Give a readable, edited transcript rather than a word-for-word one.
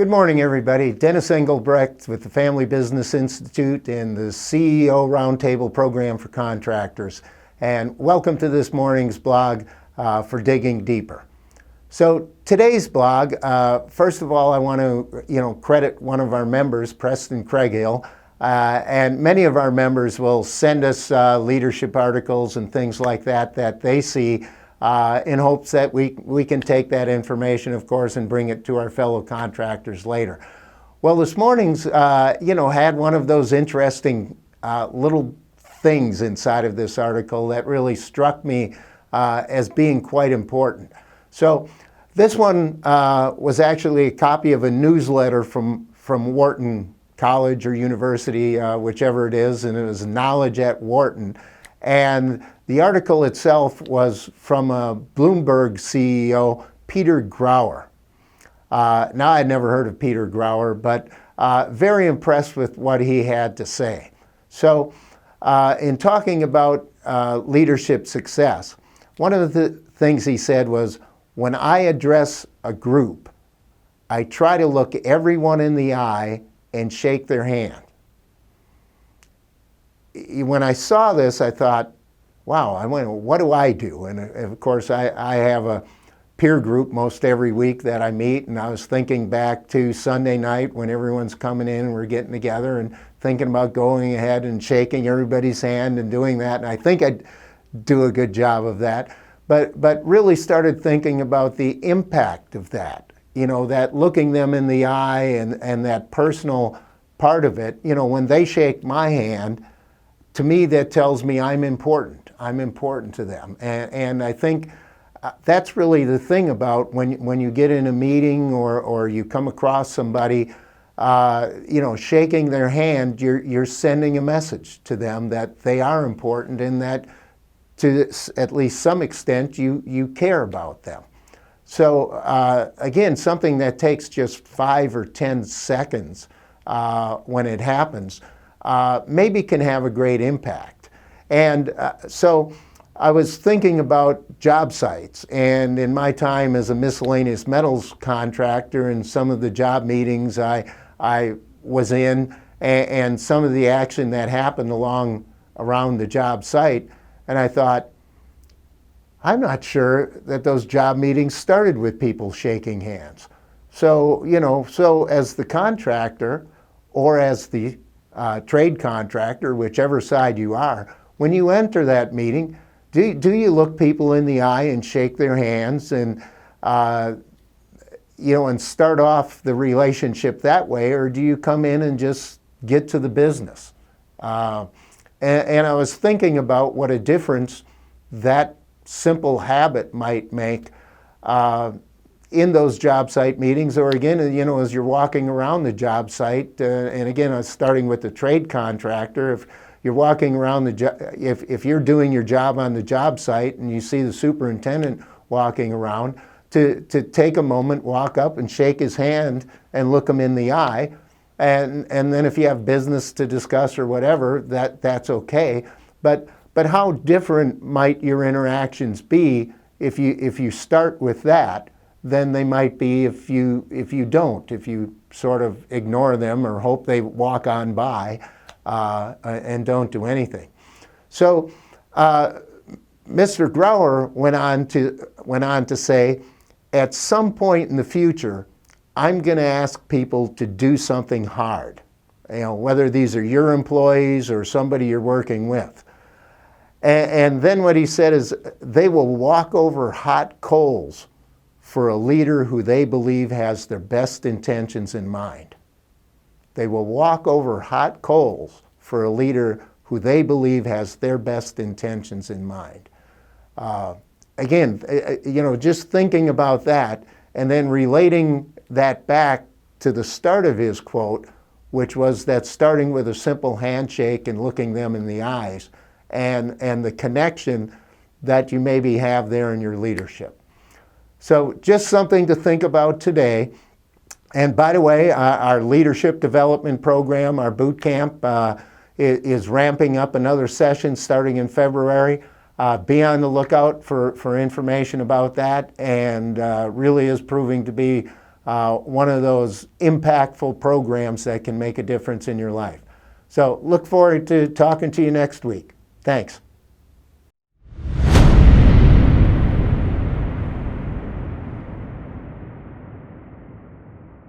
Good morning, everybody. Dennis Engelbrecht with the Family Business Institute and the CEO Roundtable Program for Contractors. And welcome to this morning's blog for Digging Deeper. So today's blog, first of all, I want to credit one of our members, Preston Craighill, and many of our members will send us leadership articles and things like that that they see in hopes that we can take that information, of course, and bring it to our fellow contractors later. Well, this morning's, had one of those interesting little things inside of this article that really struck me as being quite important. So this one was actually a copy of a newsletter from Wharton College or University, whichever it is, and it was Knowledge at Wharton. And the article itself was from Bloomberg CEO, Peter Grauer. Now, I'd never heard of Peter Grauer, but very impressed with what he had to say. So in talking about leadership success, one of the things he said was, when I address a group, I try to look everyone in the eye and shake their hand. When I saw this, I thought, wow, what do I do? And of course, I have a peer group most every week that I meet, and I was thinking back to Sunday night when everyone's coming in and we're getting together and thinking about going ahead and shaking everybody's hand and doing that, and I think I'd do a good job of that, but really started thinking about the impact of that, that looking them in the eye and that personal part of it. When they shake my hand, to me, that tells me I'm important. I'm important to them. And I think that's really the thing about when you get in a meeting or you come across somebody, shaking their hand, you're sending a message to them that they are important and that to at least some extent you care about them. So again, something that takes just 5 or 10 seconds when it happens, maybe can have a great impact. And so I was thinking about job sites, and in my time as a miscellaneous metals contractor and some of the job meetings I was in and some of the action that happened around the job site, and I thought, I'm not sure that those job meetings started with people shaking hands. So, so as the contractor or as the trade contractor, whichever side you are, when you enter that meeting, do you look people in the eye and shake their hands and and start off the relationship that way, or do you come in and just get to the business? And I was thinking about what a difference that simple habit might make in those job site meetings, or again, as you're walking around the job site, and again, I was starting with the trade contractor. If you're walking around if you're doing your job on the job site and you see the superintendent walking around, to take a moment, walk up and shake his hand and look him in the eye, and then if you have business to discuss or whatever, that's okay. But how different might your interactions be if you start with that than they might be if you don't, if you sort of ignore them or hope they walk on by and don't do anything. So Mr. Grauer went on to say, at some point in the future, I'm going to ask people to do something hard, whether these are your employees or somebody you're working with. And then what he said is, they will walk over hot coals for a leader who they believe has their best intentions in mind. They will walk over hot coals for a leader who they believe has their best intentions in mind. Again, just thinking about that and then relating that back to the start of his quote, which was that starting with a simple handshake and looking them in the eyes, and the connection that you maybe have there in your leadership. So just something to think about today. And by the way, our leadership development program, our boot camp, is ramping up another session starting in February. Be on the lookout for information about that, and really is proving to be one of those impactful programs that can make a difference in your life. So look forward to talking to you next week. Thanks.